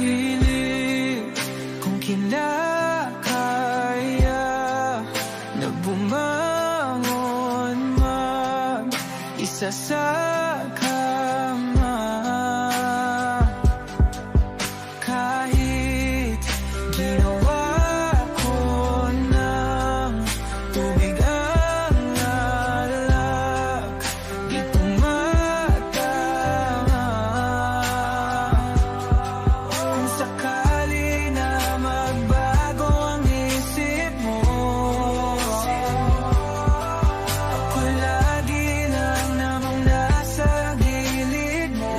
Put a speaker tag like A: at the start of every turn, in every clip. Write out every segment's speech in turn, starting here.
A: pilit kung kinakaya na bumangon mag-isa sa kama. Kahit ginawa ko ng tubig ang alak, di tumatama. Kung sakali na magbago ang isip mo, ako lagi lang namang nasa gilid mo.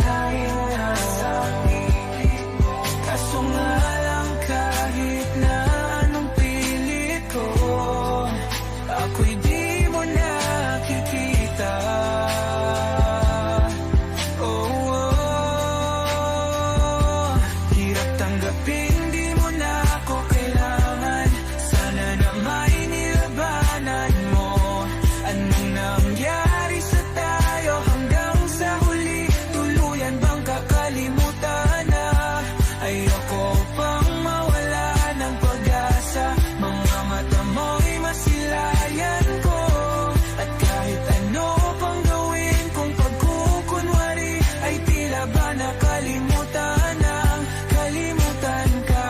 A: Kaso nga lang kahit na anong pilit ko, ako'y di mo nakikita. Oh, oh. Hirap tanggapin, di mo na ako kailangan. Sana na may nilabanan mo. Anong nangyari sa tayo hanggang sa huli? Tuluyan bang kakalimutan na? Ayoko pang mawala ng pag-asa. Mga mata mo'y masilayan ko. At kahit ano pang gawin kung pagkukunwari, ay tila ba nakalimutan ang kalimutan ka.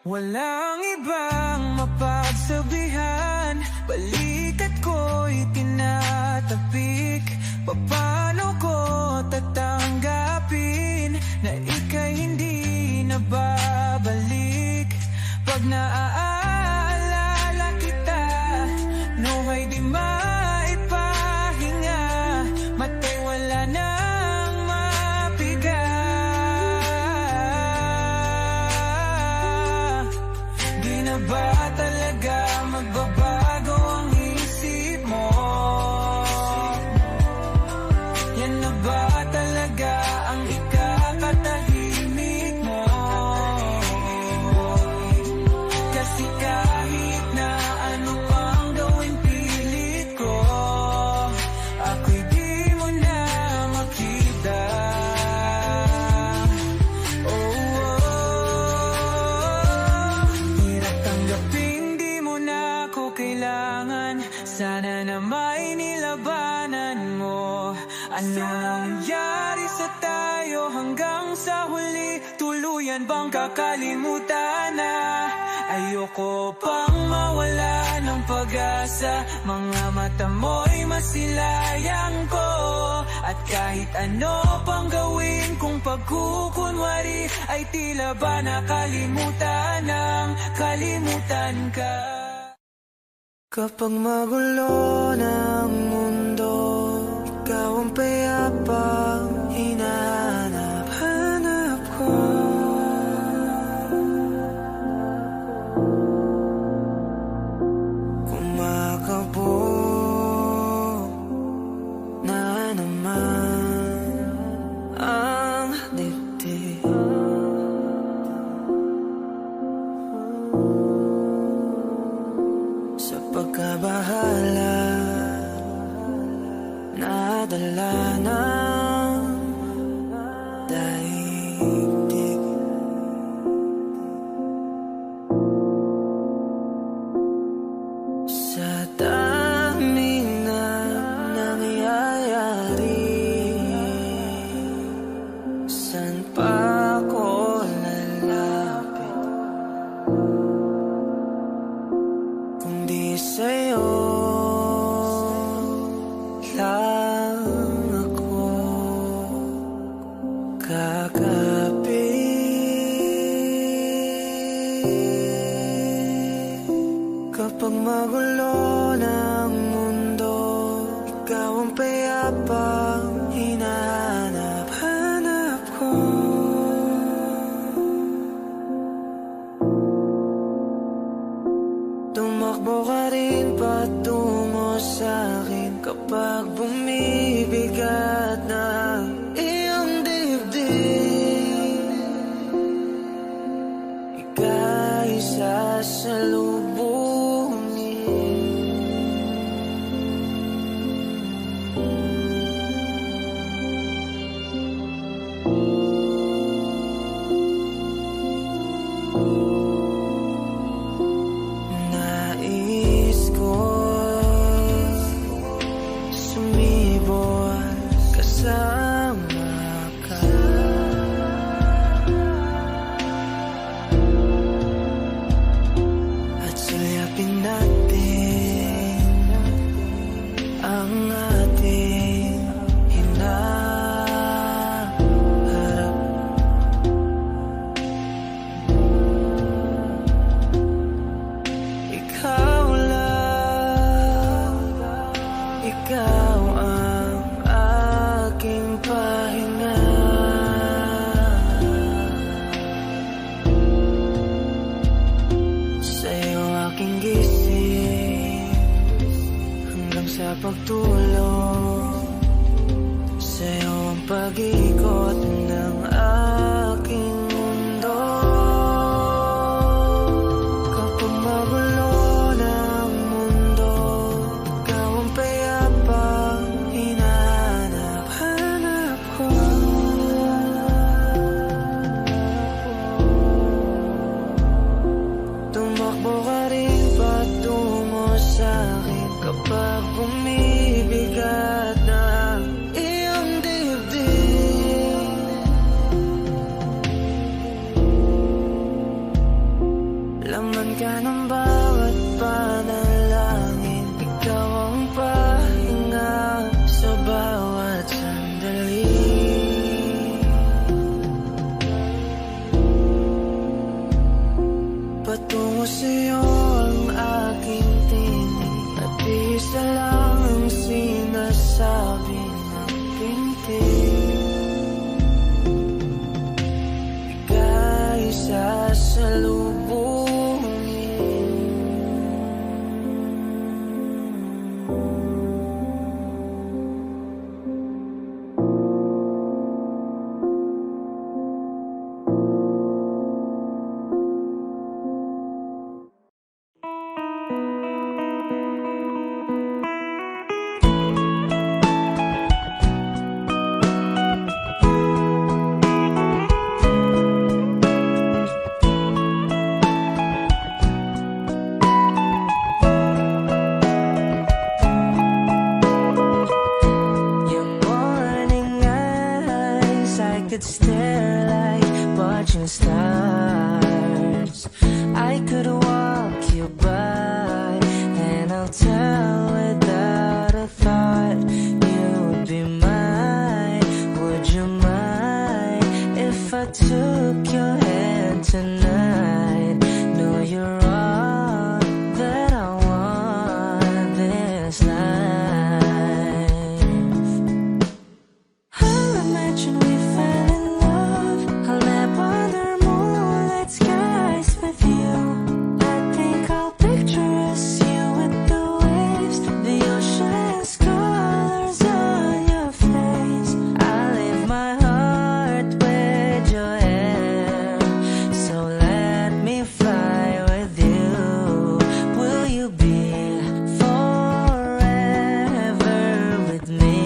A: Walang ibang mapagsabihan, balikat ko'y tinatapik. Paano ko tatanggapin na ika'y hindi na babalik? Pag naaalala kita, luhay di maipahinga, mata'y wala nang mapiga. Di na ba talaga magbabago ang isip mo? Yan na ba talaga ang ikakatahimik mo? Kasi kahit na ano pang gawin pilit ko, ako'y di mo na makita. Oh, oh. Hirap tanggapin, di mo na ako kailangan. Sana na may nilabanan mo. Ano nangyari sa tayo hanggang sa huli? Tuluyan bang kakalimutan na? Ayoko pang mawala ng pag-asa. Mga mata mo'y masilayang ko. At kahit ano pang gawin kung pagkukunwari, ay tila ba nakalimutan ng kalimutan ka. Kapag magulo ng mundo, ikaw ang payapang hinahanap-hanap ko. Kumakabog na naman ang dibdib. Sa pagkabahala, nadala ng daigdig. Sa dami na nangyayari, saan pa ako lalapit kundi sa'yo lang ako kakapit. Kapag magulo ng mundo, ikaw ang payapang hinahanap-hanap ko. Tumakbo ka rin patungo sa'kin kapag bumibigat na iyong dibdib. Ika'y sasalubungin. there like watching stars. I could walk you by, and I'll tell without a thought you'd be mine. Would you mind if I took your hand tonight? No, you're all that I want this life. I'll imagine we fell in love. I'll nap under moonlit skies with you. I think I'll picture us, you with the waves, the ocean's colors on your face. I'll leave my heart with your hair, so let me fly with you. Will you be forever with me?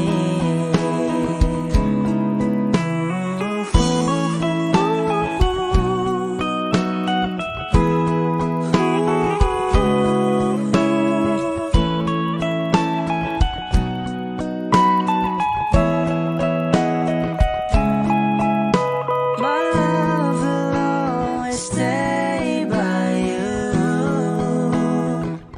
A: My love will always stay by you.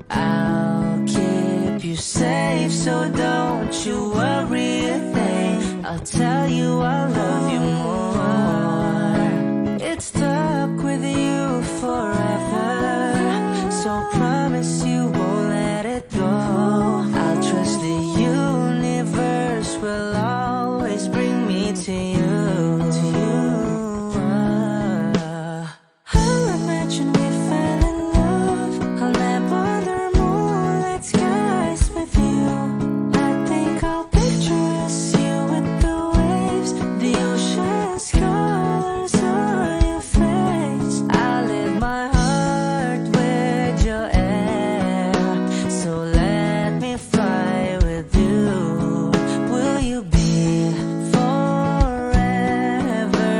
A: I'll keep you safe, so don't you worry a thing. I'll tell you I love you more. It's stuck with you forever, so promise you won't let it go. I'll trust the universe will always bring me to you. I'll imagine we fell in love. I'll nap under moonlit skies with you. I think I'll picture us, you with the waves, the ocean's colors on your face. I'll leave my heart with your air, so let me fly with you. Will you be forever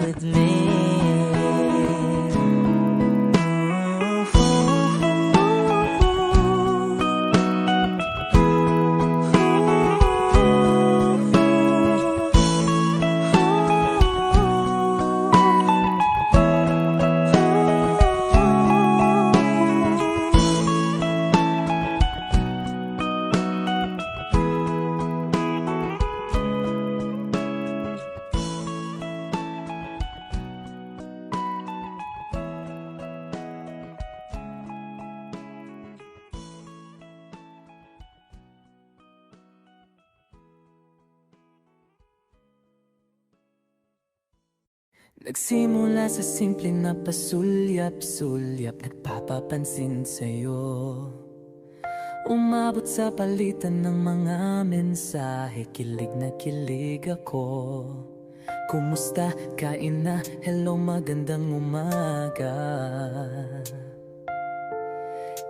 A: with me? Nagsimula sa simple na pasulyap-sulyap, nagpapapansin sa'yo. Umabot sa palitan ng mga mensahe, kilig na kilig ako. Kumusta? Kain na? Hello, magandang umaga.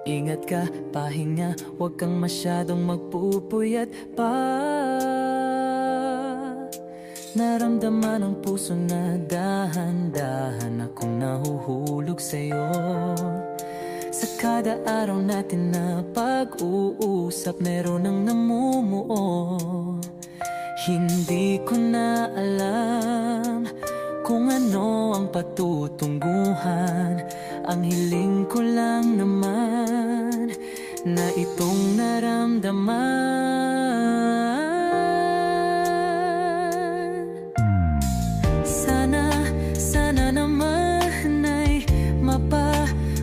A: Ingat ka, pahinga, huwag kang masyadong magpupuyat pa. Naramdaman ang puso na dahan-dahan akong nahuhulog sa'yo. Sa kada araw natin na pag-uusap, meron ang namumuo. Hindi ko na alam kung ano ang patutungguhan. Ang hiling ko lang naman na itong naramdaman. Sana naman ay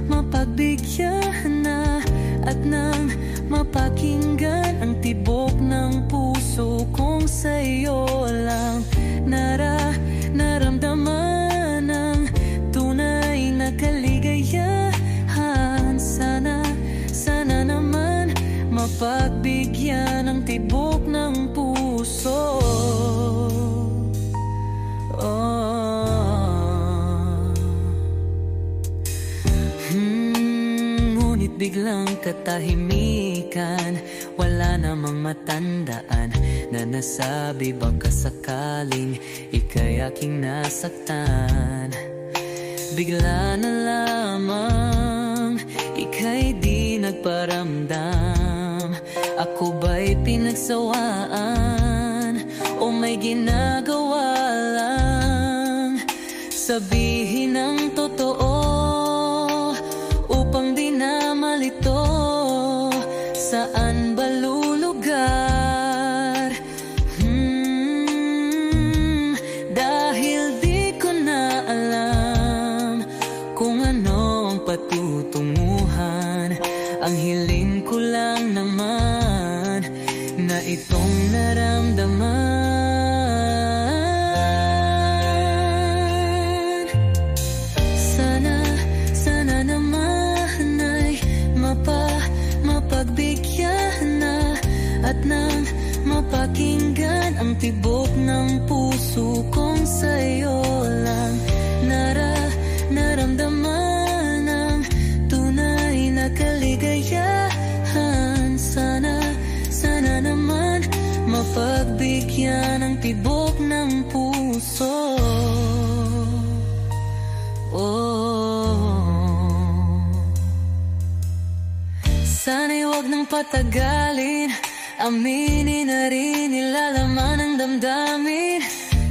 A: mapagbigyan na at nang mapakinggan ang tibok ng puso kong sa'yo lang naramdaman ang tunay na kaligayahan. Sana naman mapagbigyan ang tibok ng puso. Ngunit biglang katahimikan, wala namang matandaan na nasabi baka sakaling ika'y aking nasaktan. Bigla na lamang ika'y di nagparamdam. Ako ba'y pinagsawaan o may ginagawa lang? Sabihin ang totoo upang di na malito. Saan ba lulugar? Dahil di ko na alam kung ano ang patutunguhan. Ang hiling ko lang naman na itong naramdaman. Sana naman ay mapagbigyan na at nang mapakinggan ang tibok ng puso kong sa'yo lang naramdaman ang tunay na kaligayahan. Sana naman mapagbigyan ang tibok ng puso. Sana'y wag nang patagalin, aminin na rin nilalaman ng damdamin.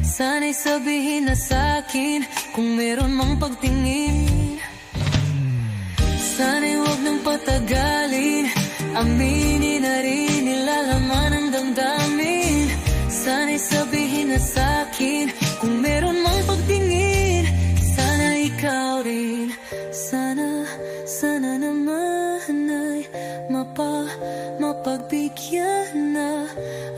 A: Sana'y sabihin na sa'kin kung meron mang pagtingin. Sana'y wag nang patagalin, aminin na rin nilalaman ng damdamin. Sana'y sabihin na sa'kin kung meron mang pagtingin. Sana ikaw rin, sana naman ay mapagbigyan na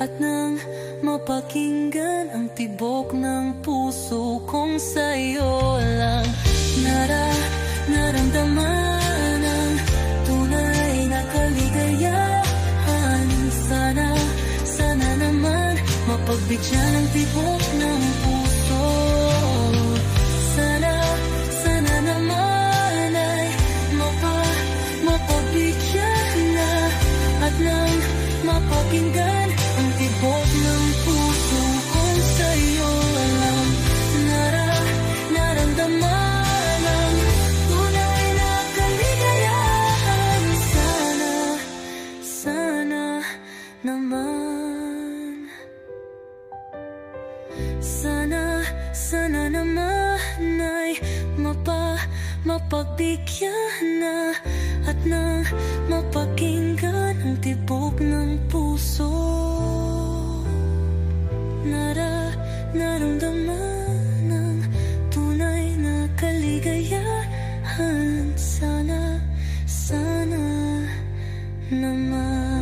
A: at nang mapakinggan ang tibok ng puso kong sa'yo lang naramdaman ang tunay na kaligayahan. Sana naman mapagbigyan ang tibok ng puso. Sana naman ay mapagbigyan na at nang mapakinggan ang tibok ng puso kong sa'yo lang naramdaman ang tunay na kaligayahan. Sana naman, sana naman ay mapagbigyan na at nang mapakinggan ang tibok ng puso. Naramdaman ang tunay na kaligayahan. Sana naman.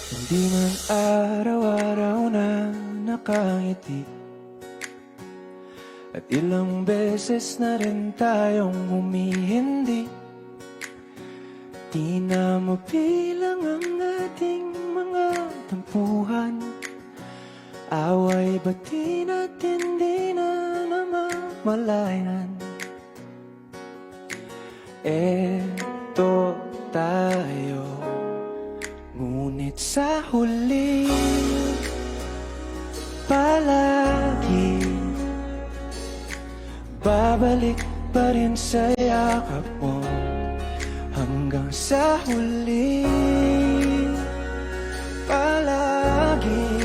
B: Hindi man araw-araw na nakangiti, at ilang beses na rin tayong humihindi. Di na mabilang ang ating mga tampuhan. Away bati natin di na namamalayan. Eto tayo, ngunit sa huli palagi babalik pa rin sa yakap mo. Hanggang sa huli palagi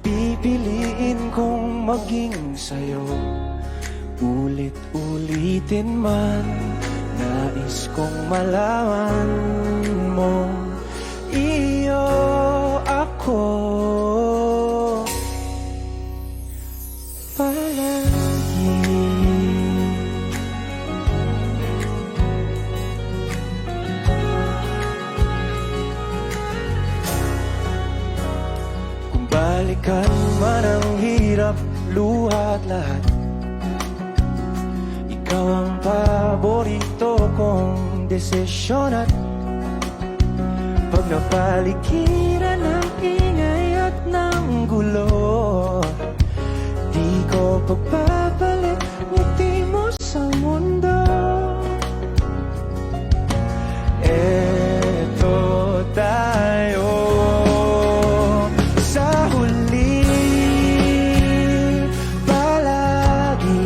B: pipiliin kong maging sa'yo. Ulit-ulitin man, nais kong malaman mo, iyo ako palagi. Kung balikan man ang hirap, luha at lahat, ikaw ang paborito kong desisyon. At pag napaligiran ng ingay at ng gulo, di ko pagpapalit ngiti mo sa mundo. Eto tayo sa huli, palagi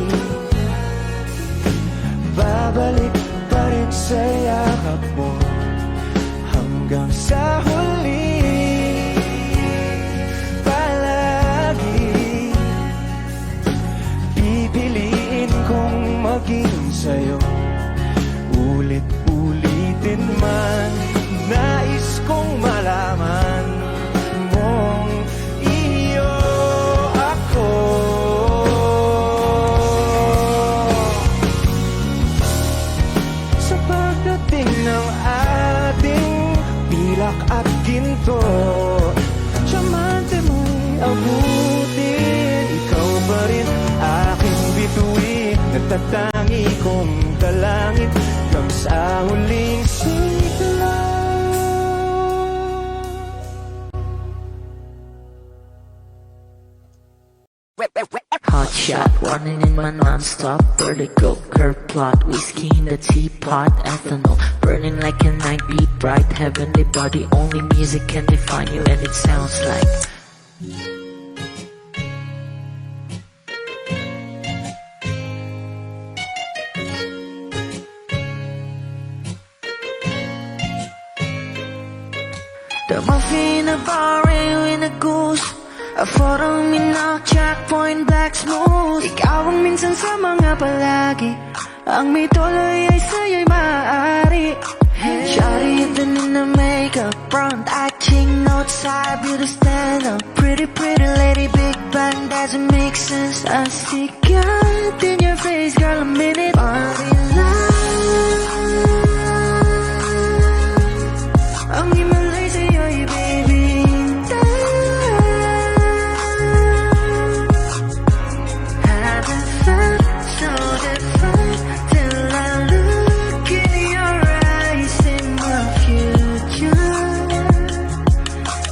B: babalik pa rin sa yakap mo. Hanggang sa huli, palagi pipiliin kong maging sa'yo. Ulit-ulitin man, nais kong malaman mong iyo ako. Sa pagdating ng ating pilak at ginto, diamante mo'y abutin. Ikaw pa rin aking bituin, nagtatangi kong dalangin hanggang sa huling sigla.
C: Hot shot, running in my non-stop vertical. Curve plot, whiskey in the teapot, ethanol burning like a night beat, bright heavenly body. Only music can define you, and it sounds like. The muffin, a bar, in a goose. A photo minok, checkpoint, black smooth. Ikaw ang minsan sa mga palagi, ang may tuloy ay sa'yo'y maaari. Shawty even in the makeup, front acting, outside, beauty stand up. Pretty, pretty lady, big bang, doesn't make sense. I see God in your face, girl, a minute. Body line, ang himalay sa'yo'y baby. Haven't felt so different till I look in your eyes, in my future.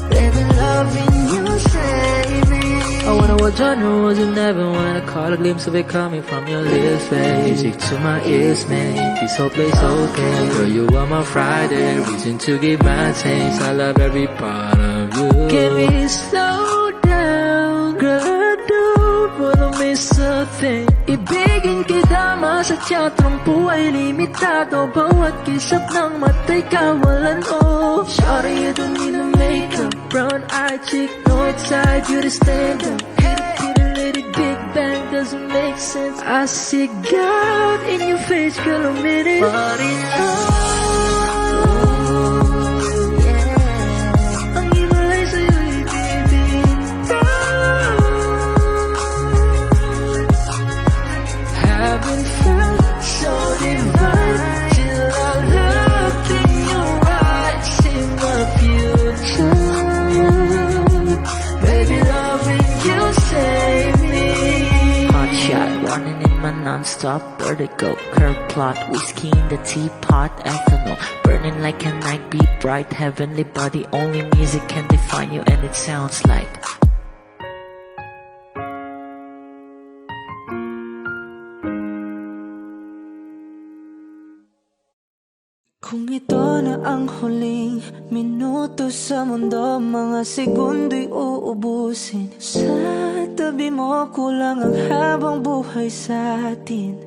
C: Baby, loving you save me. I wonder what genre was you never wanna call a glimpse of it coming from your lips, babe. Music to my ears, man. This whole place okay. Girl, you are my Friday, reason to give my taste. I love every part of you. Can we slow down, girl? I don't wanna miss a thing. Ibigin kita, masadya, trangpo ay limitado. Bawat kisap ng mata'y kawalan, oh. Shawty, you don't need no makeup. Brown-eyed chick, no outside, you to stand up. Kitty, lady, big bang, doesn't make sense. I see God in your face, girl, a minute. Body yeah. Ang himalay sa'yo'y bibig. Haven't felt so divine till I look in your eyes, in my future. Baby, loving you save me. Hot shot, running in my non-stop vertical. Curve plot, whiskey in the teapot, ethanol burning like a night beat, bright heavenly body. Only music can define you, and it sounds like.
A: Kung ito na ang huling minuto sa mundo, mga segundo'y uubusin. Sa tabi mo, kulang ang habang buhay sa atin.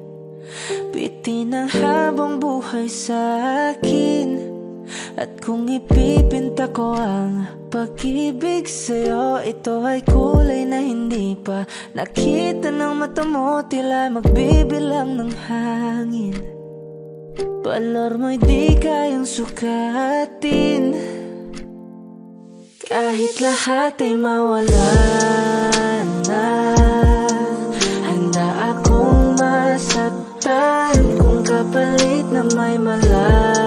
A: Bitin ang habang buhay sa akin. At kung ipipinta ko ang pag-ibig sa'yo, ito ay kulay na hindi pa nakita ng mata mo, tila magbibilang ng hangin. Balor mo'y di kayang sukatin, kahit lahat ay mawala na. Handa akong masaktan kung kapalit na may malaya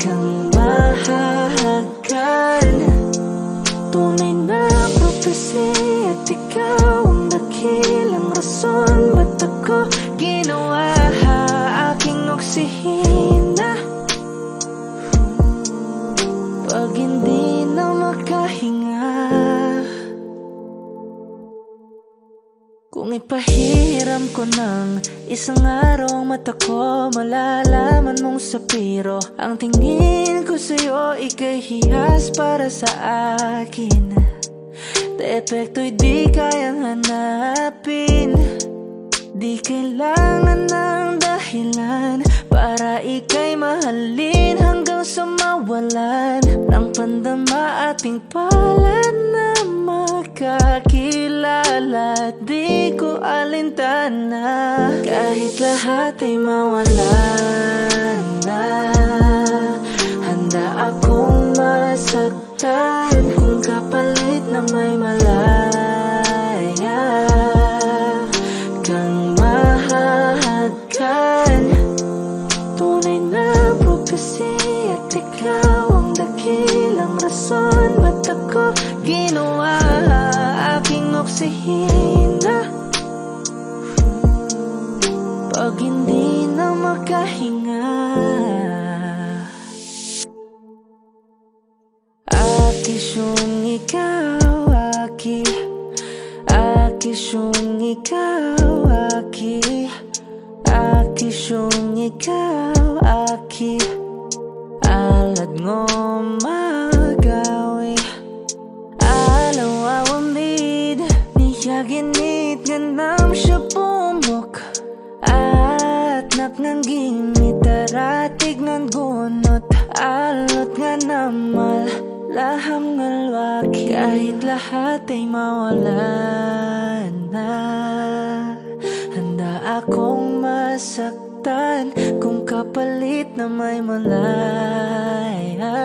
A: kang mahahagan. Tunay na prophecy at ikaw ang dakilang rason ba't ako ginawa aking oksihina. Pag hindi na makahinga, kung Ipahiram ko ng isang araw mata ko, malalaman mong sapiro. Ang tingin ko sa'yo ika'y hiyas para sa akin. Depekto'y di kayang hanapin. Di kailangan ng dahilan para ika'y mahalin hanggang sa mawalan ng pandama ating palad na magkakilala. Di ko alintana kahit lahat ay mawalan na. Handa akong masaktan kung kapalit na may malaya kang mahahagkan. Tunay na prophecy at ikaw ang dakilang rason ba't ako ginawa aking oksihina. Pag hindi na makahinga, akisyong ikaw, akisyong ikaw, akisyong ikaw, alad ngo magawi alaw awamid niyaginit ganam siya bumok at naknangging mitaratig ng gunot alot nga namal laham ngalwaki kahit lahat ay mawalan na. Handa akong masaktan kung kapalit na may malaya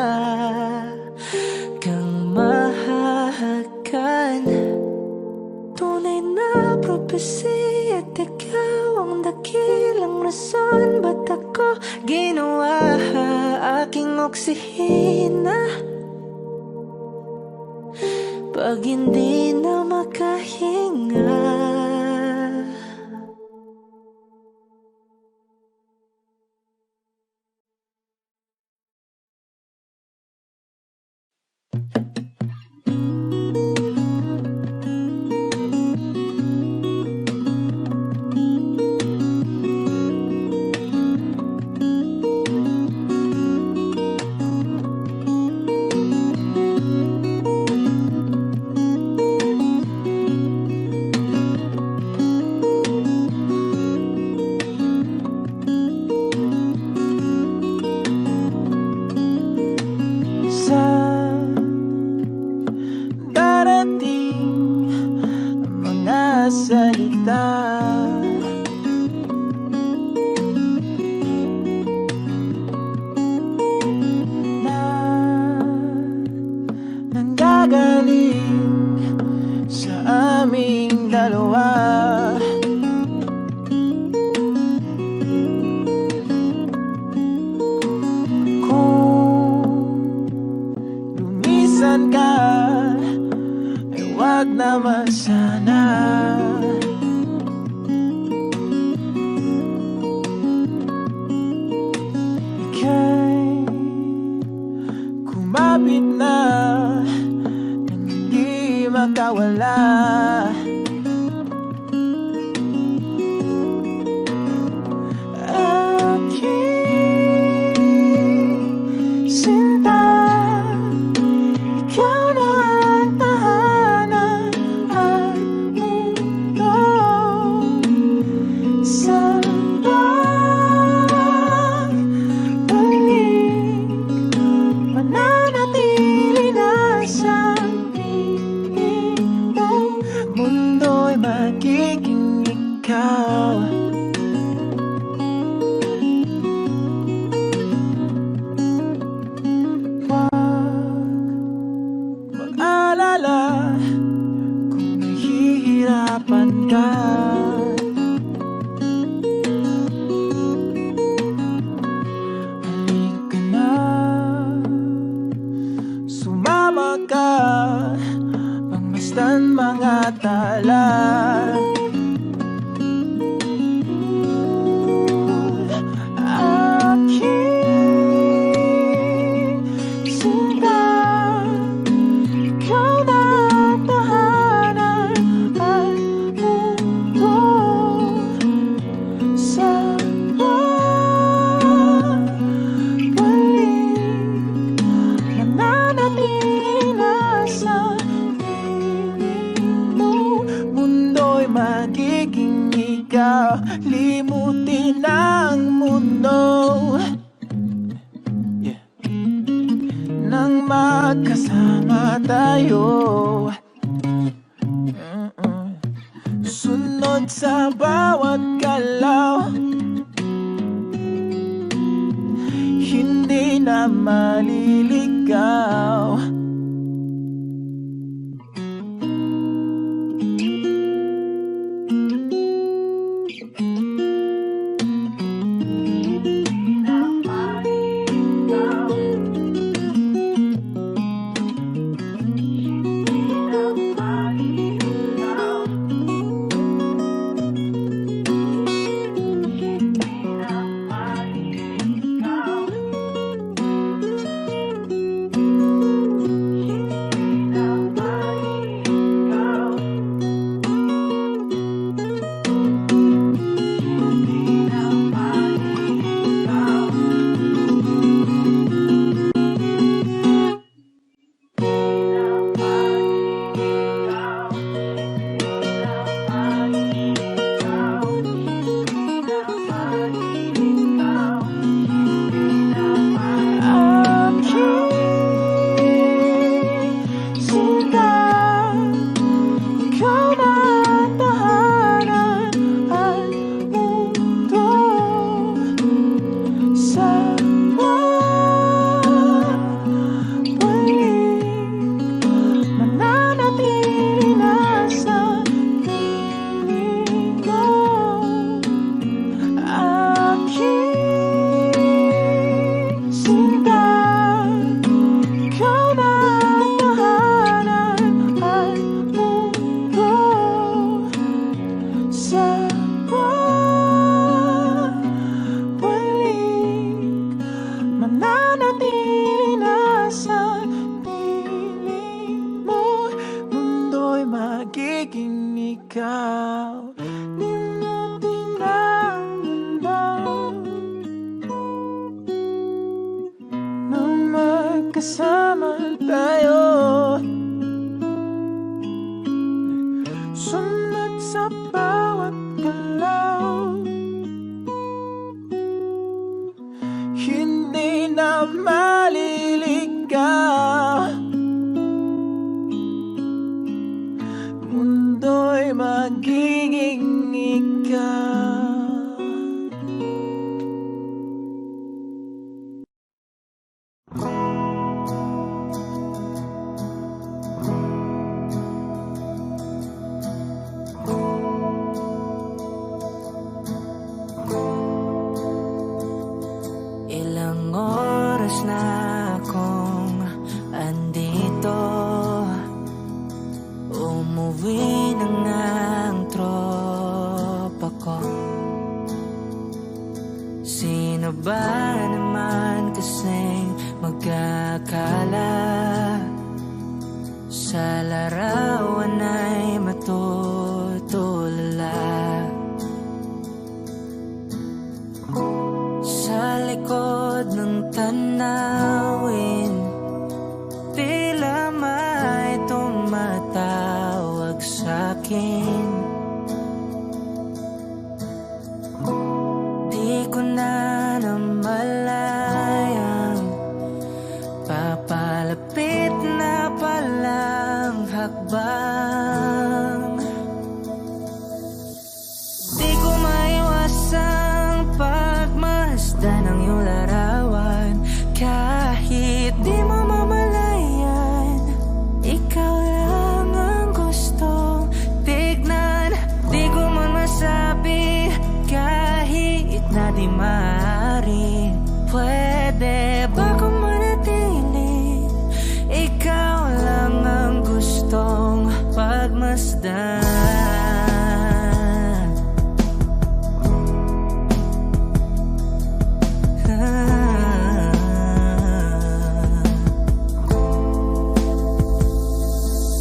A: kang mahahagkan. Tunay na prophecy at ikaw ang dakilang rason ba't ako ginawa aking oksihina. Pag hindi na makahinga,
B: salita na nanggagaling sa aming dalawa. Kung lumisan ka ay wag naman sana. Kumapit na nang hindi makawala. Aking sinta, ikaw na ang tahanan at mundo sa mananatili na sa iyong mundo'y magiging ikaw. Huwag mag-alala kung nahihirapan ka. Sumama ka, pangmasdan mga tala. magiging ikaw. Limutin ang mundo nang magkasama tayo. Sunod sa bawat galaw, hindi na maliligaw. Magiging ikaw, limutin ang mundo nang magkasama tayo. Sunod sa bawat galaw, hindi na maliligaw. Mundo'y magiging ikaw.
C: Ilang oras na akong andito, umuwi na nga ang tropa ko. Sino ba naman kasing magkakala sa larawan ay matutulala? Sa likod ng tanawin, tila may tumatawag sa'kin. Di ko na namalayang papalapit na palang hakbang. Di ko maiwasang pagmasdan ng iyong larawan. Kahit di mo mamalayan, ikaw lang ang gustong tignan. Di ko man masabi kahit na di maaari. Pwede ba kung manatili? Ikaw lang ang gustong pagmasdan.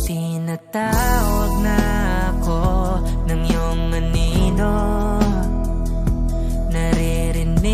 C: Tinatawag na ako ng iyong anino, naririnig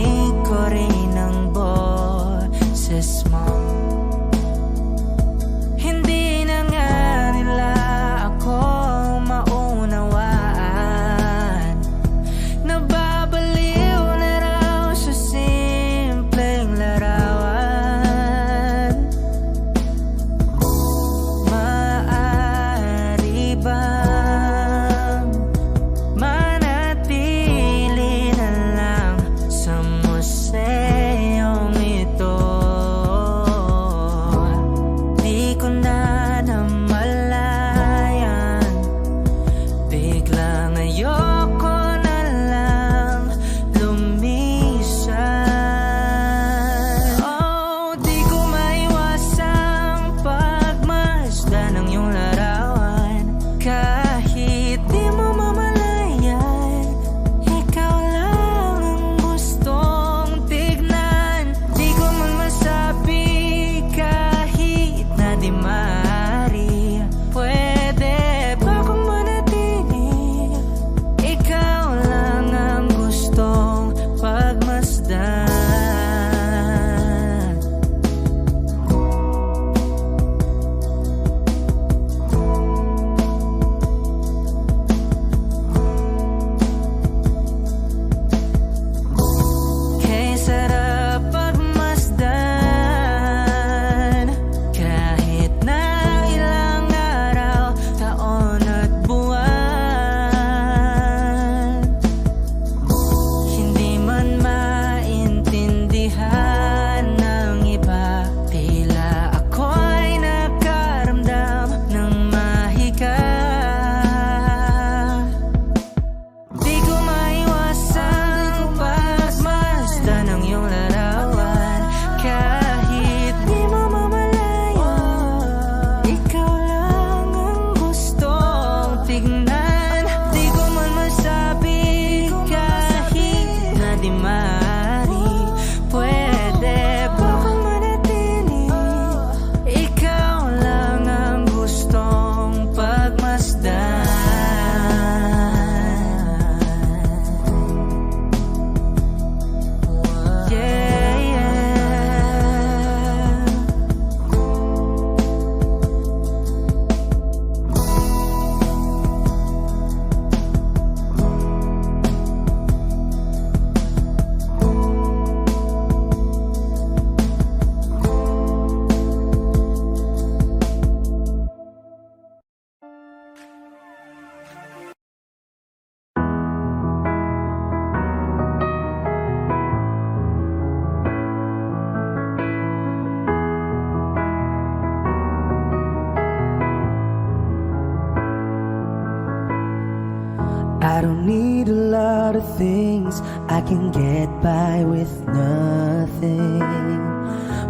B: I don't need a lot of things, I can get by with nothing.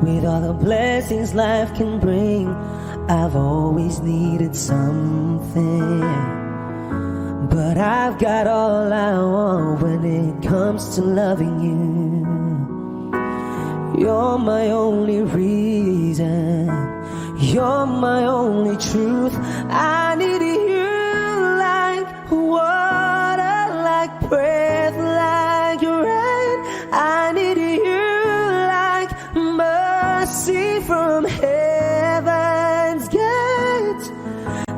B: With all the blessings life can bring, I've always needed something. But I've got all I want when it comes to loving you. You're my only reason, you're my only truth. I need you like water, like breath, like rain. I need you like mercy from heaven's gate.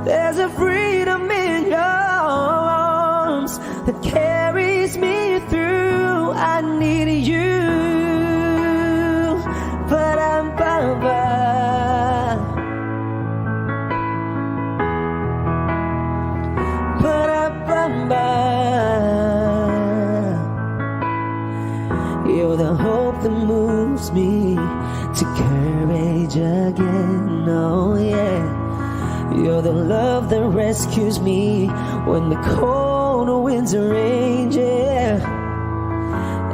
B: There's a freedom in your arms that carries me through. I need you. You're the hope that moves me to courage again, oh yeah. You're the love that rescues me when the cold winds are raging, yeah.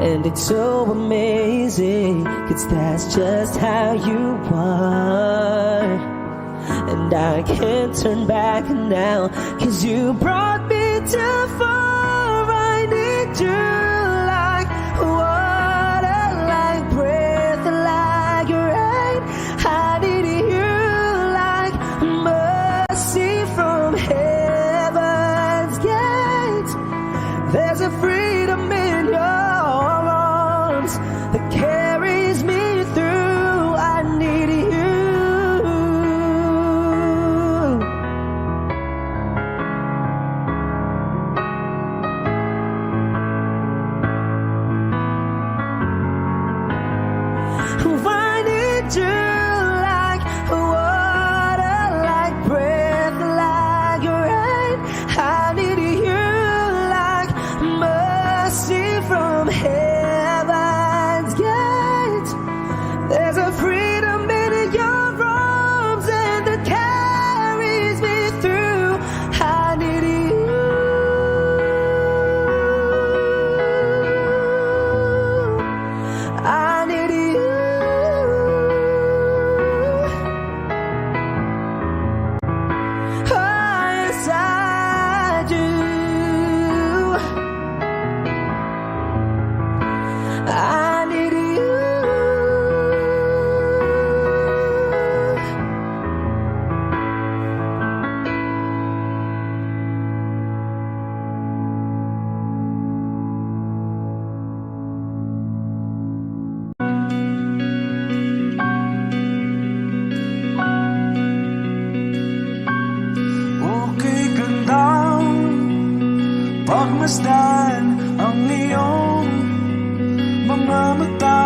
B: And it's so amazing, 'cause that's just how you are. And I can't turn back now, 'cause you brought me too far. I need you like water, like breath, like rain. I need you like mercy from heaven's gate. There's a freedom in your arms that carries me through. I need you. I need you like water, like breath, like rain. I need you like mercy from heaven's gate. There's a freedom in your arms and that carries me through. I need you. I need you. I need you.
D: Okay, gandang pagmasdan ang iyong mga mata,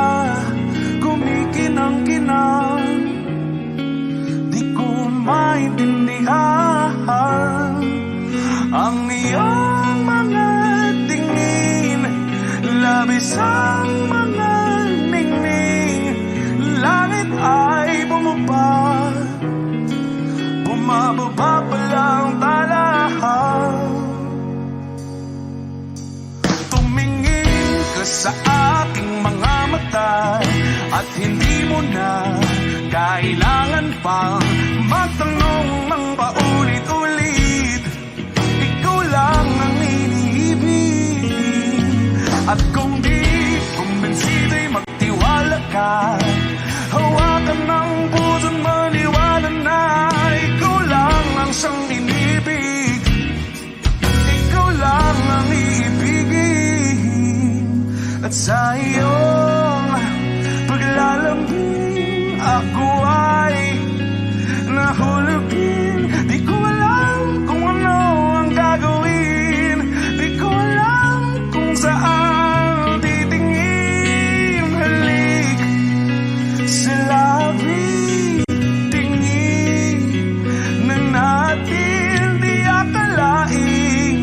D: kumikinang-kinang. Di ko maintindihan ang iyong mga tingin, labis ang mga ningning. Langit ay bumaba, bumababa pa lang talahan. Tumingin ka sa aking mga mata at hindi mo na kailangan pang magtanong ng paulit-ulit. Ikaw lang ang iniibig, at kung di kumbinsido'y magtiwala ka. Hawakan ng puso't maniwala na ikaw lang ang siyang inibig. Ikaw lang ang iibigin, at sa iyong paglalambing ako ay nahulugin. Di ko alam kung ano ang gagawin, di ko alam kung saan titingin. Halik sa labi, tingin na natin di akalain.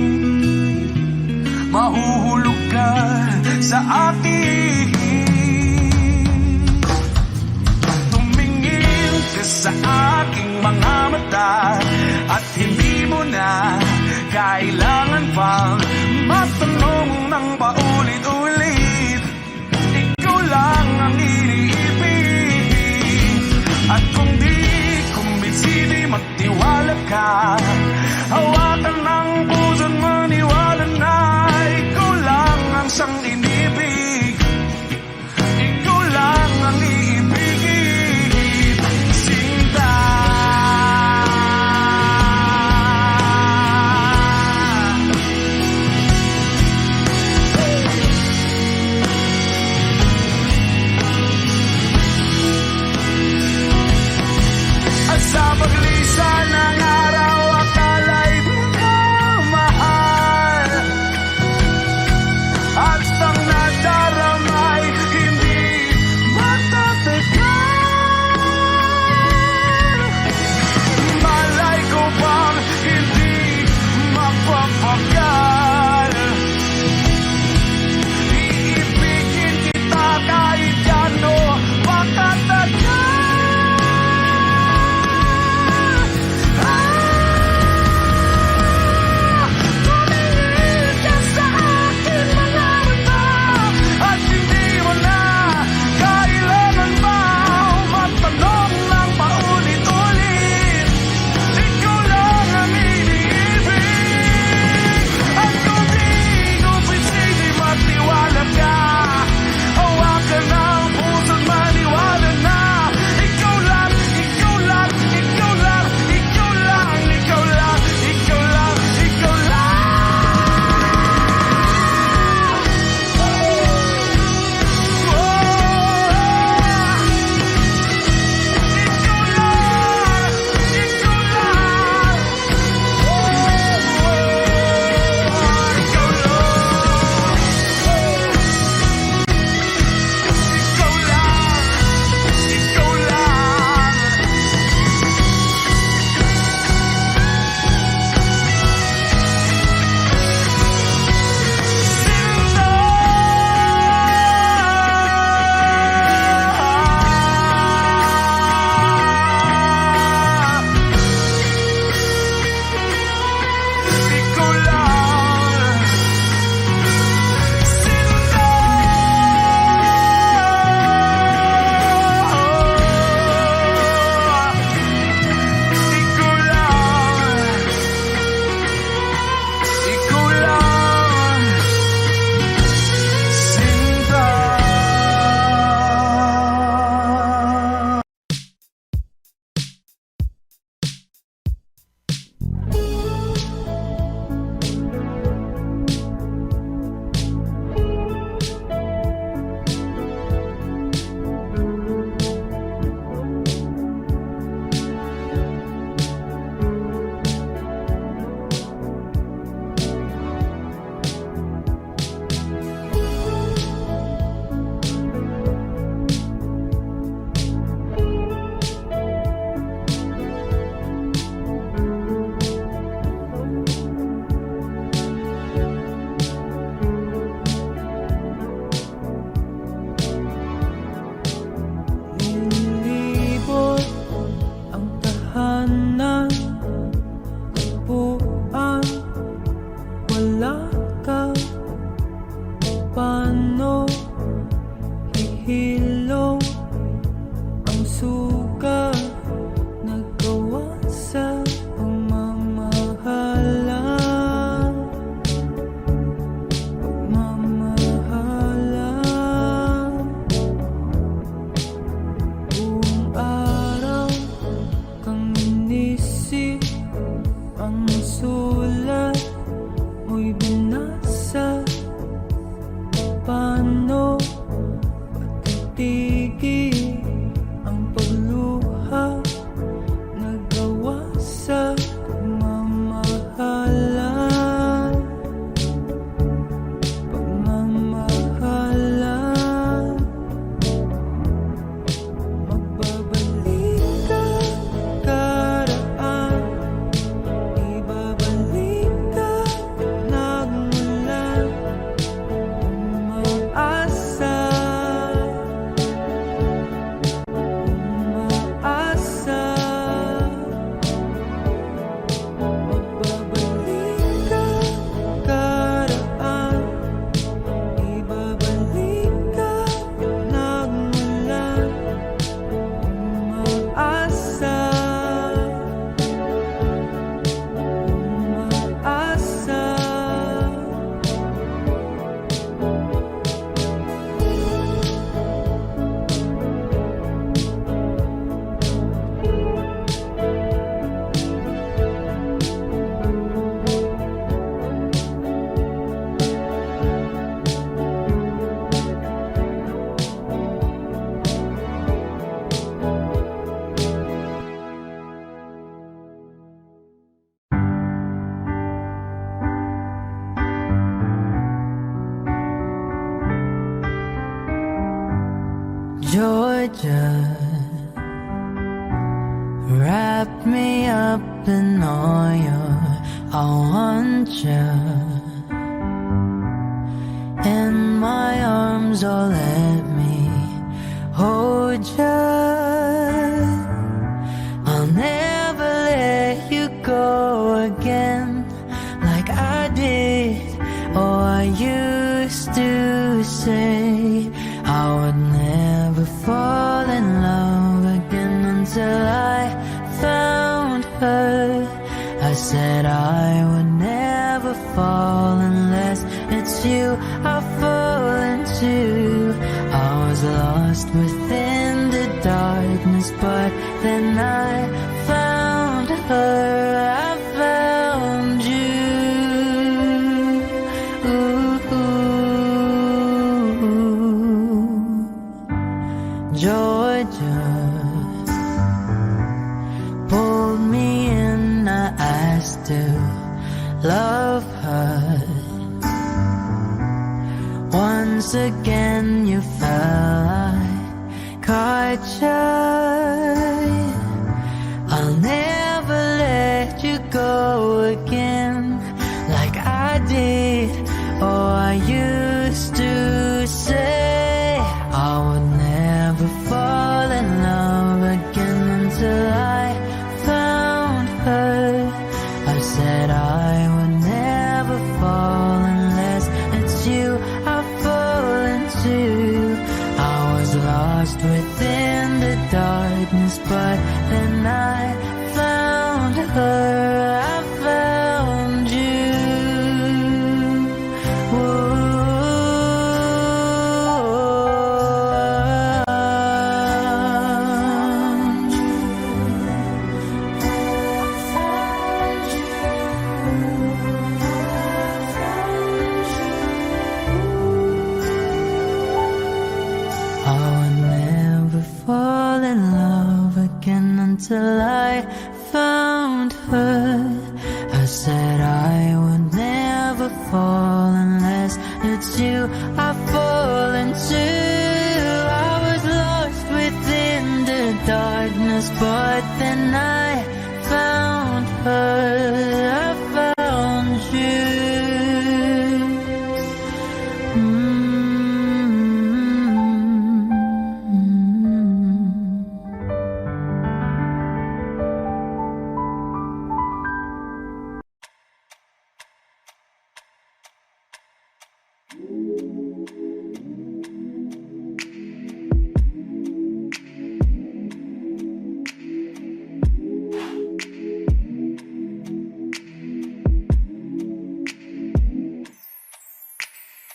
D: Mahuhulog ka sa akin. Tumingin ka sa aking mga mata at hindi mo na kailangan pang matanong ng paulit-ulit, ikaw lang ang iniibig. At kung di kumbinsi, di magtiwala ka, hawakan ng puso't maniwala na ikaw lang ang siyang inibig. Ikaw lang ang iibigin, Sinta.
E: Georgia, wrap me up in oil. I want you in my arms, oh let me hold you. I'll never let you go again like I did. Oh, I used to say I would never fall in love again until I found her. I said I would never fall unless it's you I fall into. I was lost within the darkness, but then I found her. I found you. Georgia pulled me in, I still love her. Once again you fell, I caught you. I'll never let you go again like I did. Oh, I used to say I would never fall in love again until I found her. I said I would never fall unless it's you I fall into. I was lost within the darkness, but then I found her. I found you. Fall in love again until I found her. I said I would never fall unless it's you I fall into. I was lost within the darkness, but then I found her. I found you.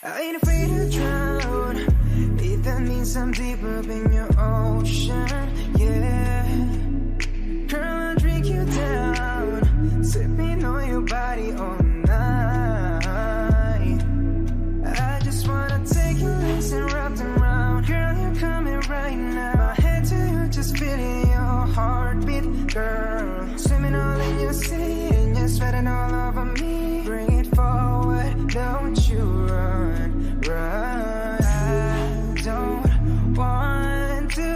F: I ain't afraid to drown, if that means I'm deep up in your ocean, yeah. Girl, I'll drink you down, sipping on your body all night. I just wanna take your legs and wrap them round. Girl, you're coming right now. My head to you, just feeling your heartbeat, girl. Swimming all in your sea, and you're sweating all over me. Bring it forward, don't you run, run. I don't want to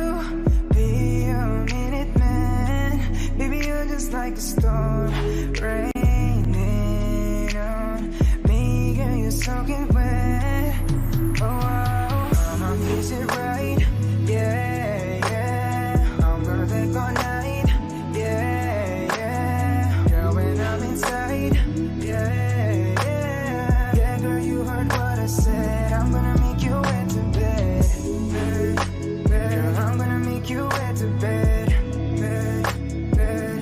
F: be a minute man. Baby, you're just like a storm raining on me. Girl, you're soaking wet. Oh, I'ma fix it right. Yeah, yeah. I'm gonna take all night. Yeah, yeah. Girl, when I'm inside. Yeah, yeah. Yeah, girl, you heard what I said. I'm gonna make you wet to bed. Girl, I'm gonna make you wet to bed.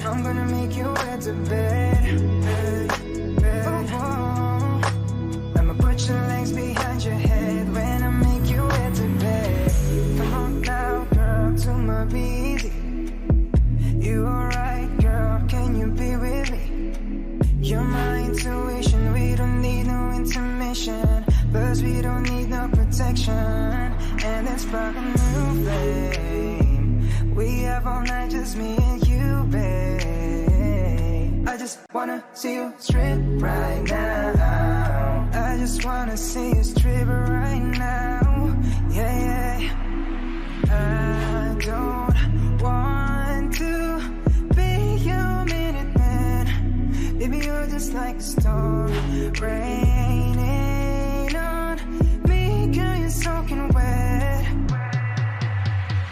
F: I'm gonna make you wet to bed. Oh, I'ma put your legs behind your head when I make you wet to bed. Come on now, girl, to my busy. You alright, girl? Can you be with me? You're my intuition. We don't need no intermission. Plus we don't need no protection. And let's spark a new flame. We have all night, just me and you, babe. I just wanna see you strip right now. I just wanna see you strip right now. Yeah, yeah. raining on me, girl, you're soaking wet.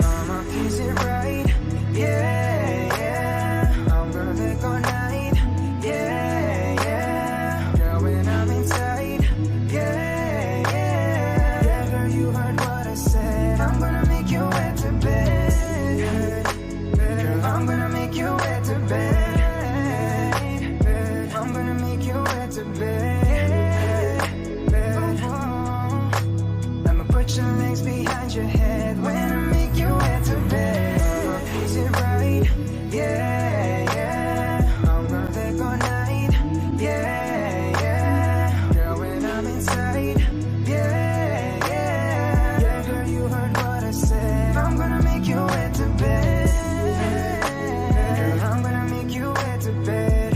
F: Mama, is it right? Yeah, yeah. I'm gonna take all night. Yeah, yeah. Girl, when I'm inside. Yeah, yeah. Yeah, girl, you heard what I said. I'm gonna make you wet to bed. Girl, I'm gonna make you wet to bed. I'm gonna make you wet to bed. I'ma put your legs behind your head when I make you wet to bed. Is it right? Yeah, yeah. I'm gonna take all night. Yeah, yeah. Girl, when I'm inside. Yeah, yeah. Yeah, girl, you heard what I said. I'm gonna make you wet to bed. Girl, I'm gonna make you wet to bed.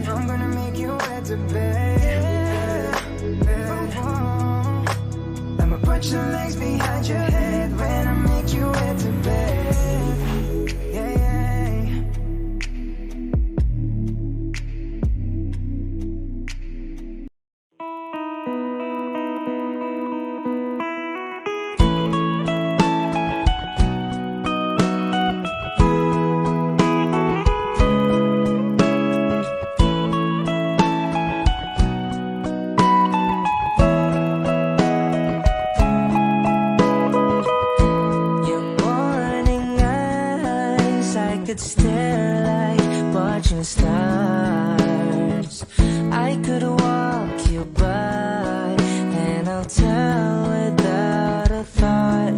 F: I'm gonna make you wet to bed. I'ma put your legs behind your head when I make you wet to bed. Yeah, yeah.
A: Your morning eyes, I could stare like watching stars. I could walk you by, and I'll tell without a thought.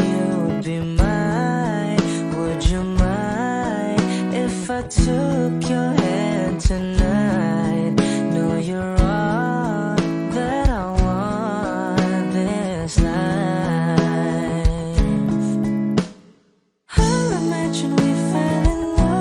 A: You would be mine. Would you mind if I took your hand tonight? No, you're all that I want this life. I'll imagine we fell in love.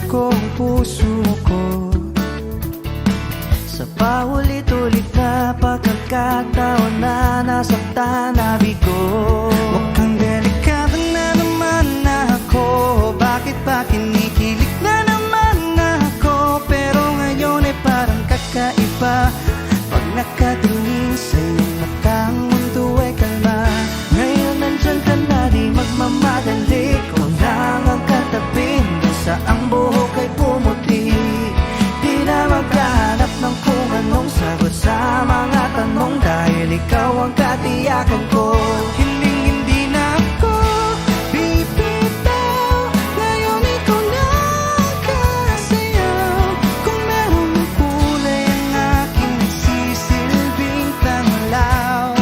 F: ko ang puso ko. Sa paulit-ulit na pagkakataon na nasaktan na bigo, mukhang delikado na naman ako. Bakit ba kinikilig na naman ako? Pero ngayon ay parang kakaiba. Pag nakatingin sa iyong mata, ang mundo ay kalma. Ngayon nandyan ka na, di magmamadali. Kung lang ang katabi, sa ang buhok ay pumuti. Di na maghanap ng kung anong sagot sa mga tanong, dahil ikaw ang katiyakan ko. Hindi na ako bibitaw. Ngayon ikaw na ang kasayaw. Kung meron ng kulay ang aking nagsisilbing tanglaw,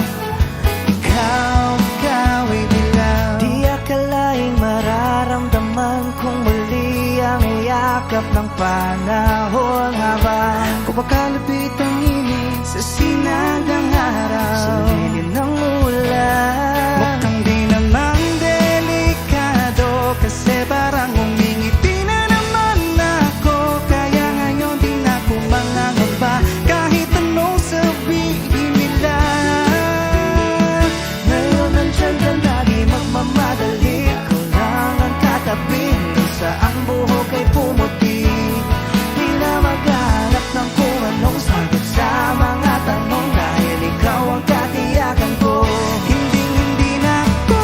F: ikaw ay dilaw. Di akalaing mararamdaman kung muli ang yakap ng panahon, habang kumakalapit ang init sa sinagang araw, sa lilim ng ulan. Mukhang di naman delikado, kasi parang umingiti na naman ako. Kaya ngayon di na ako mangangamba, kahit anong sabihin nila. Ngayon nandyan ka na, di magmamadali. Ikaw lang ang katabi, sa ang buhok ay pumuti. Di na maghanap ng kung anong sagot sa mga tanong, dahil ikaw ang katiyakan ko. Hindi na ako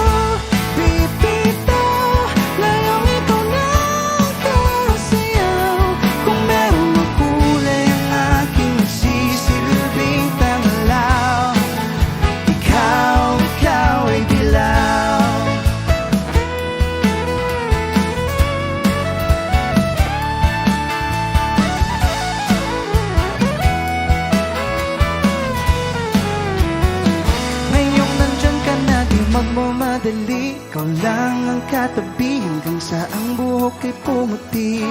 F: bibitaw. Ngayong ikaw na ang kasayaw. Kung meron ng kulay ang aking nagsisilbing tanglaw, ikaw ay dilaw. Ngayong nandyan ka na, di magmamadali. Ikaw lang ang katabi, hanggang sa ang buhok ay pumuti.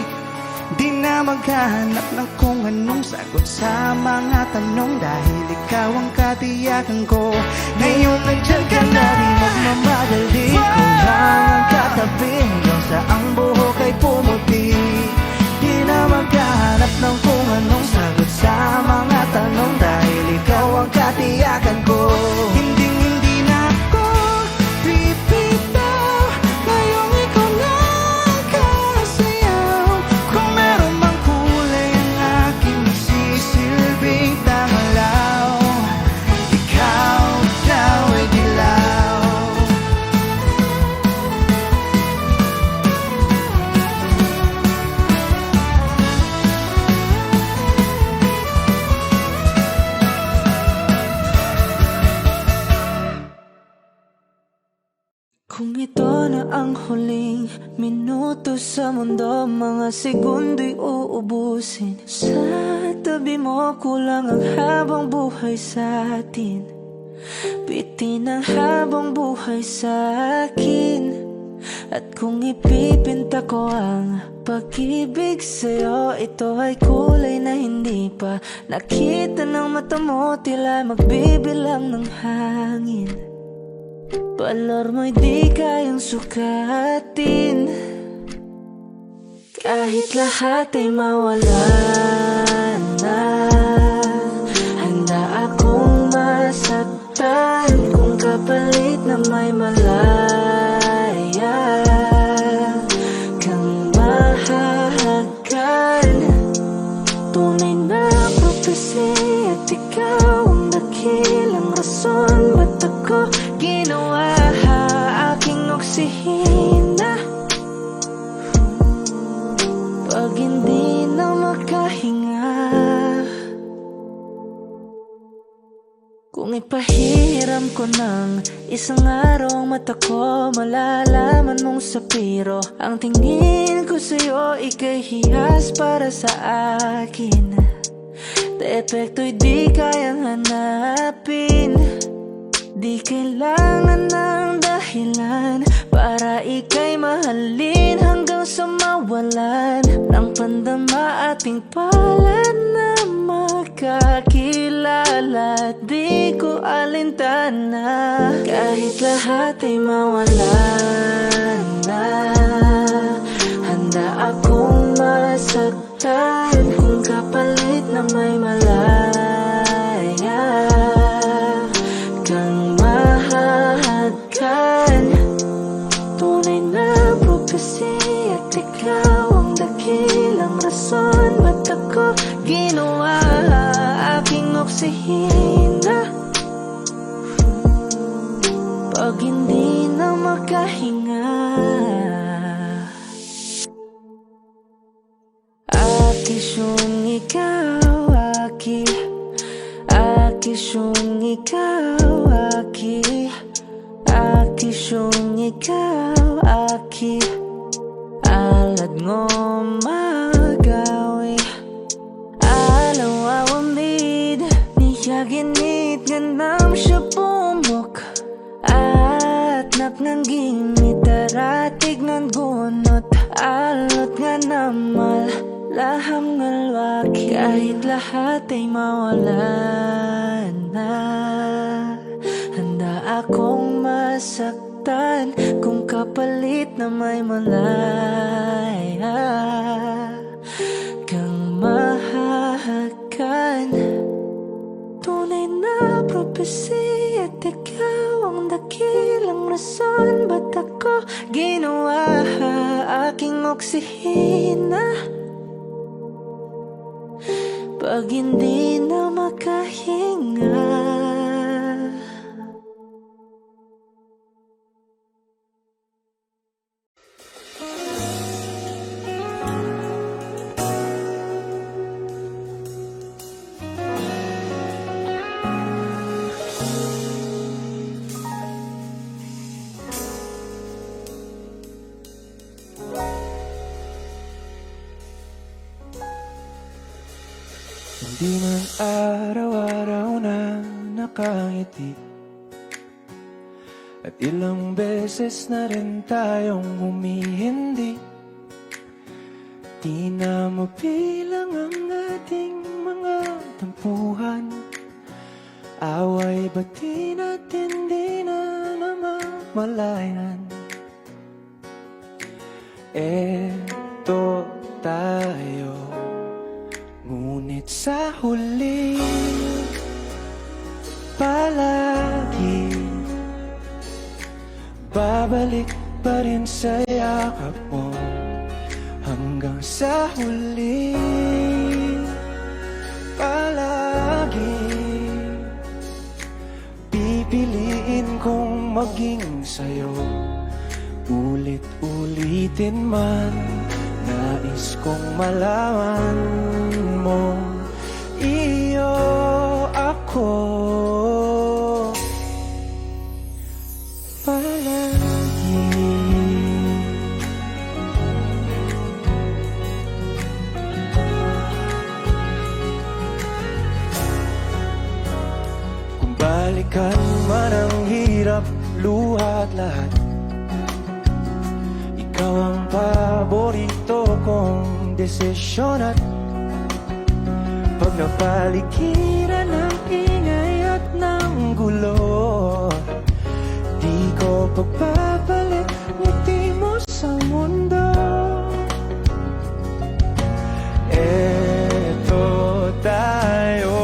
F: Di na maghahanap ng kung anong sagot sa mga tanong, dahil ikaw ang katiyakan ko. Ngayon nandyan ka na, di magmamadali. Ikaw lang ang katabi, hanggang sa ang buhok ay pumuti. Di na maghahanap ng kung anong sagot sa mga tanong, dahil ikaw ang katiyakan ko. Hindi na ako bibitaw. Ngayong ikaw na ang kasayaw. Kung meron mang kulay ang aking nagsisilbing tanglaw, ikaw ay dilaw.
A: Kung ito na ang huling minuto sa mundo, mga segundo'y uubusin. Sa tabi mo kulang ang habang buhay sa atin. Bitin ang habang buhay sa akin. At kung ipipinta ko ang pag-ibig sa'yo, ito ay kulay na hindi pa nakita ng mata mo, tila magbibilang ng hangin. Valor mo'y di kayang sukatin, kahit lahat ay mawala na. Handa akong masaktan kung kapalit na may malaya kang mahahagan. Tunay na prophecy at ikaw ang dakilang rason, ba't ako ginawa aking oksihina? Pag hindi na makahinga, kung ipahiram ko ng isang araw ang mata ko, malalaman mong sapiro ang tingin ko sa'yo, ika'y hiyas para sa akin. Depekto'y di kayang hanapin, di kailangan ng dahilan para ika'y mahalin hanggang sa mawalan ng pandama ating palad na makakilala. Di ko alintana kahit lahat ay mawalan na. Handa akong masaktan kung kapalit na may malaya kang mahahagkan. Tunay na propesya at ikaw ang dakilang rason ba't ako ginawa aking oksihina pag hindi na makahinga. Akisyong ikaw, aki Akisyong ikaw, aki Akisyong ikaw, aki Alad ngo magawi Alaw awamid Niya ginit ganam siya pumok At naknangging mitaratig ng gunot Alot nga namal laham ng lwaki kahit lahat ay mawala na. Handa akong masaktan kung kapalit na may malaya kang mahahagkan. Tunay na propesya at ikaw ang dakilang rason ba't ako ginawa aking oksihina pag hindi na makahinga.
F: Hindi man araw-araw na nakangiti at ilang beses na rin tayong humihindi. Di na mabilang ang ating mga tampuhan. Away ba't di natin di na namamalayan? Eto tayo, ngunit sa huli palagi babalik pa rin sa yakap mo. Hanggang sa huli palagi pipiliin kong maging sa'yo. Ulit-ulitin man nais kong malaman mo, iyo ako palagi. Kung balikan man ang hirap, luha at lahat, ikaw ang paborito kong desisyon. At pag napaligiran ng ingay at ng gulo, di ko pagpapalit ngiti mo sa mundo. Eto tayo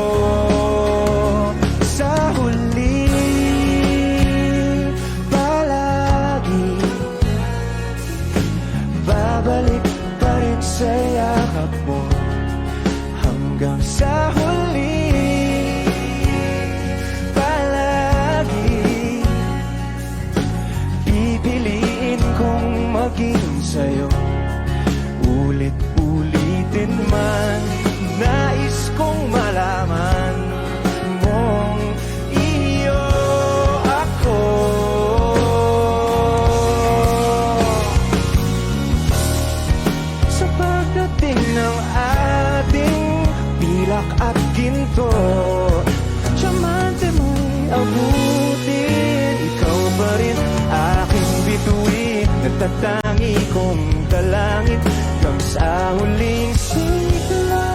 F: sa huli palagi babalik pa rin sa yakap mo. Hanggang sa huli palagi pipiliin kong maging sa'yo. Ulit-ulitin man nais kong malaman mong iyo ako. Sa pagdating ng ating pilak at ginto, tiyamante mo'y abutin. Ikaw pa rin aking bituin, nagtatangi kong dalangin hanggang sa huling sigla.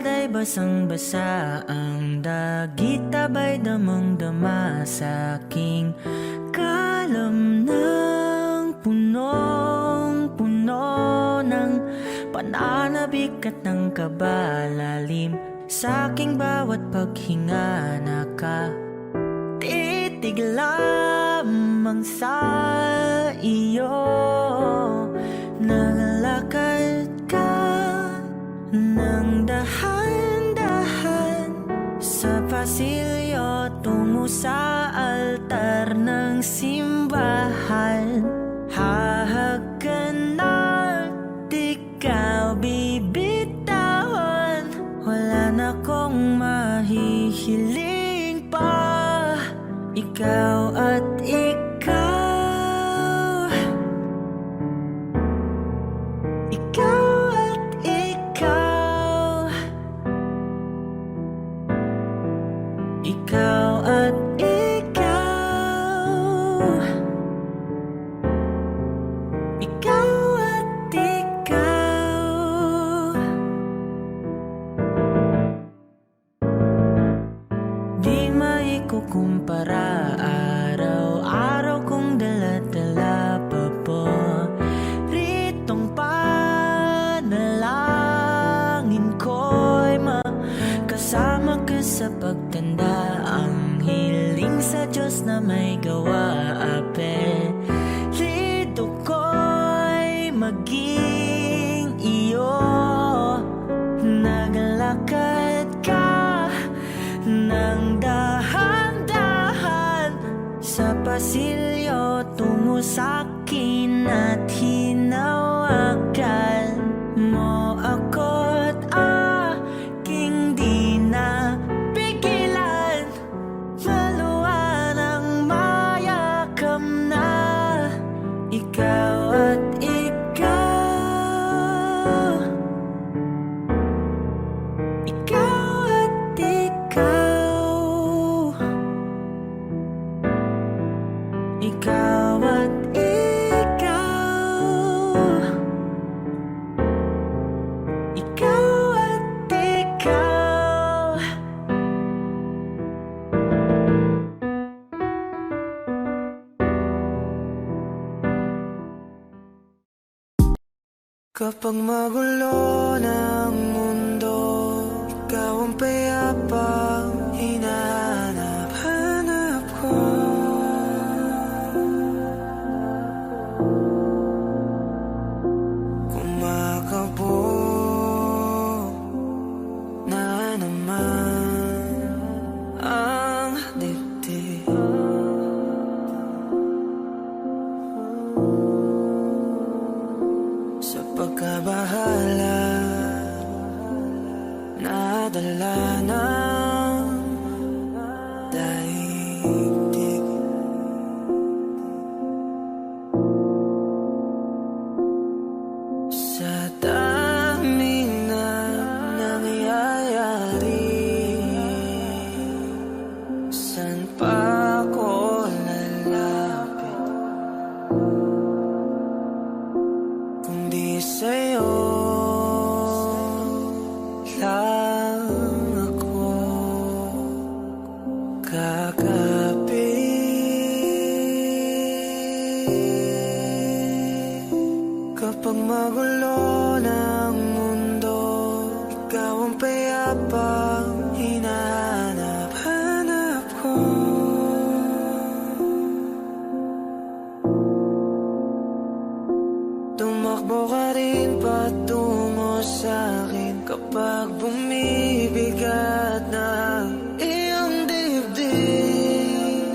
E: kalsada'y basang-basa ang dagit, tabay damang-dama sa aking kalam ng punong-puno ng pananabik at ng kabalalim. Sa aking bawat paghinga nakatitig lamang sa iyo. Naglalakad ka ng dahan-dahan sa pasilyo tungo sa altar ng simbahan. Hahagan at ikaw bibitawan, wala na kong mahihiling pa. Ikaw at ikaw, ikaw at ikaw, ikaw at ikaw, ikaw at ikaw. Di maikukumpara, araw-araw kong dala-dala pa po ritong panalangin ko'y makasama ka sa pagtanda. Ang hiling sa Diyos na may gawa, apelido ko'y maging iyo. Naglalakad ka ng dahan-dahan sa pasilyo tungo sa'kin at hinawakan mo ako't aking di na pigilan. Maluwan ang mayakam na ikaw at ikaw, ikaw at ikaw, ikaw at ikaw, ikaw at ikaw.
F: Kapag magulo ng mundo, ikaw ang payapang hinahanap-hanap ko. Kumakabog na naman ang dibdib. Sa pagkabahala, nadala ng daigdig. Sa daming na nangyayari, saan pa ko lalapit kundi sa'yo lang ako kakapit. Kapag magulo ng mundo, ikaw ang payapang hinahanap-hanap ko. Tumakbo ka rin patungo sa'kin kapag bumibigat na iyong dibdib.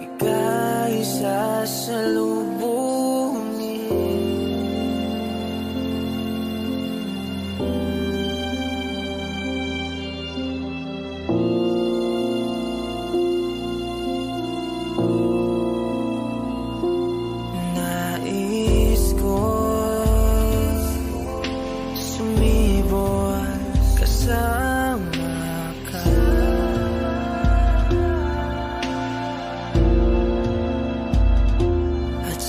F: Ika'y sasalubungin. Nais ko sumibol kasama ka. At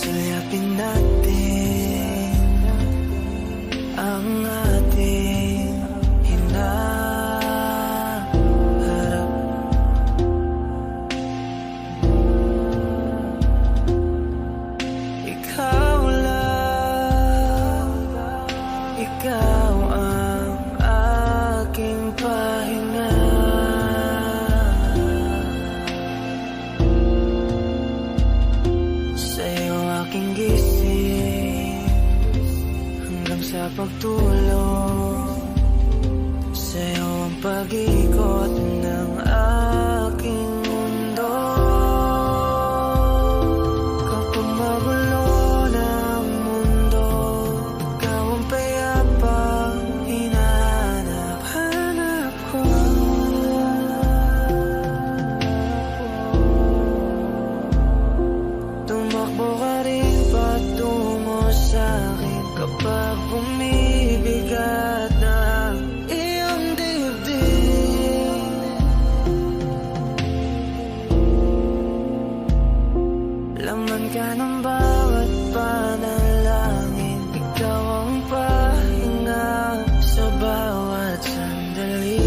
E: ng bawat panalangin. Ikaw ang pahinga sa bawat sandali.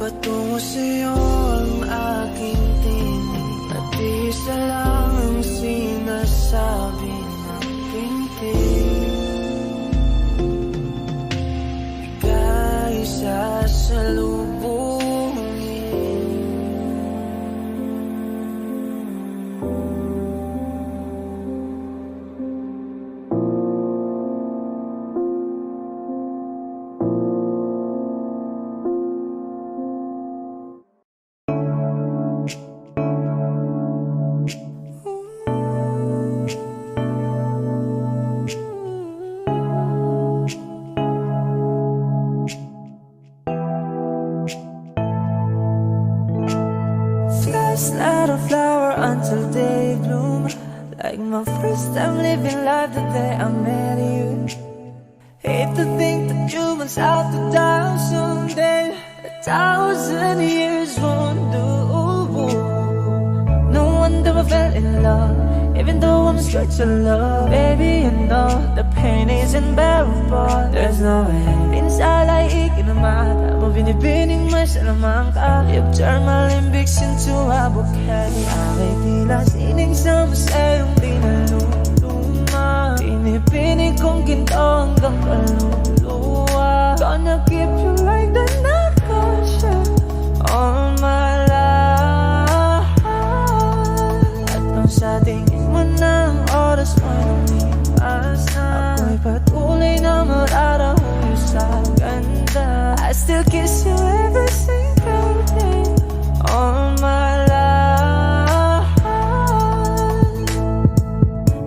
E: Patungo sa'yo ang aking tinig, at isa lang ang sinasabi ng pintig. Ika'y
B: Flowers, not a flower until they bloom. Like my first time living life the day I met you. Hate to think that you must out to die someday. 1,000 years won't do. No wonder I fell in love, even though I'm straight to love. Baby, you know the pain is unbearable. There's no way pinsa ay ikinamata mo, binibining may salamang ka. You've turned my limbics into a bouquet. Away tila sining sa masayong pinaluluma. Pinipinig kong ginto hanggang kaluluwa. Gonna keep you like the nakasya all my life. At nung sa tingin mo na ang oras mo lumipas na, ako'y patuloy na mararahuyo sa ganda. I still kiss you every single day all my life.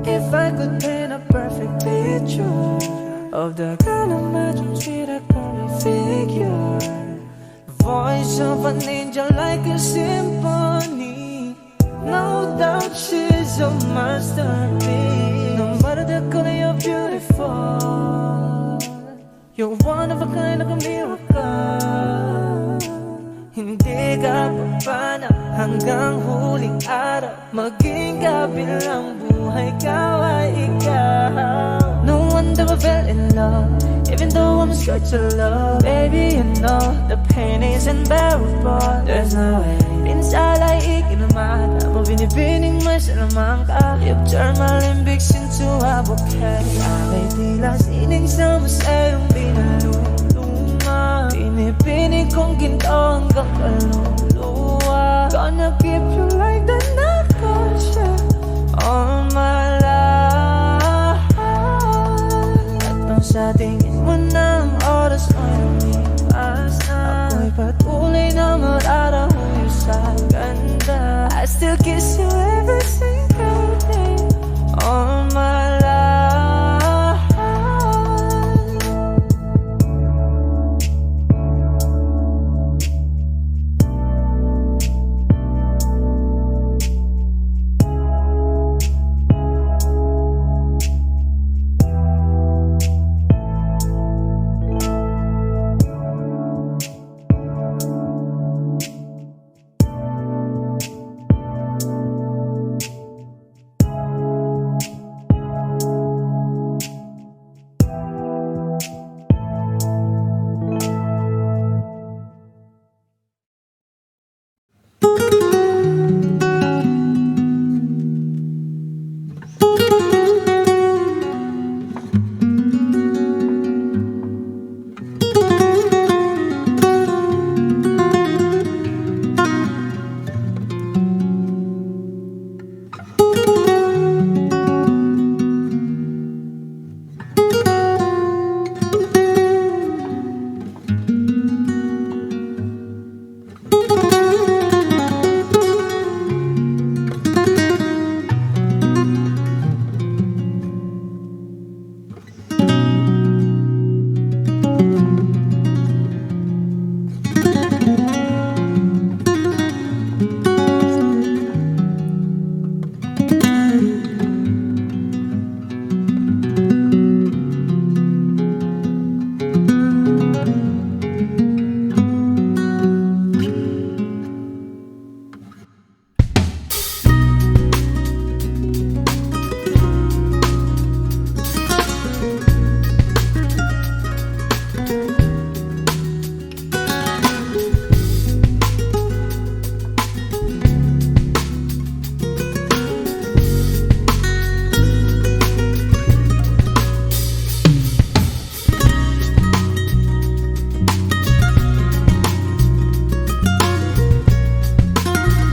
B: If I could paint a perfect picture of the girl of my dreams with a perfect figure, voice of an angel like a symphony. No doubt she's a masterpiece. No matter the color, you're beautiful. You're one of a kind, like a miracle. Hindi ka papana hanggang huling araw. Maging kabilang buhay ka ay ikaw. No wonder I fell in love, even though I'm scared to love. Baby, you know the pain is unbearable. There's no way pinsala ay ikinamata mo, binibining may salamang ka. You've turned my limbics into a bouquet. Away tila sining sa masayong pinaluluma. Pinipinig kong ginto hanggang kaluluwa. Gonna keep you like the nakasya all my life. At nung sa tingin mo na ang oras mo lumipas na, ako'y patuloy na mararahuyo sa ganda. I still kiss you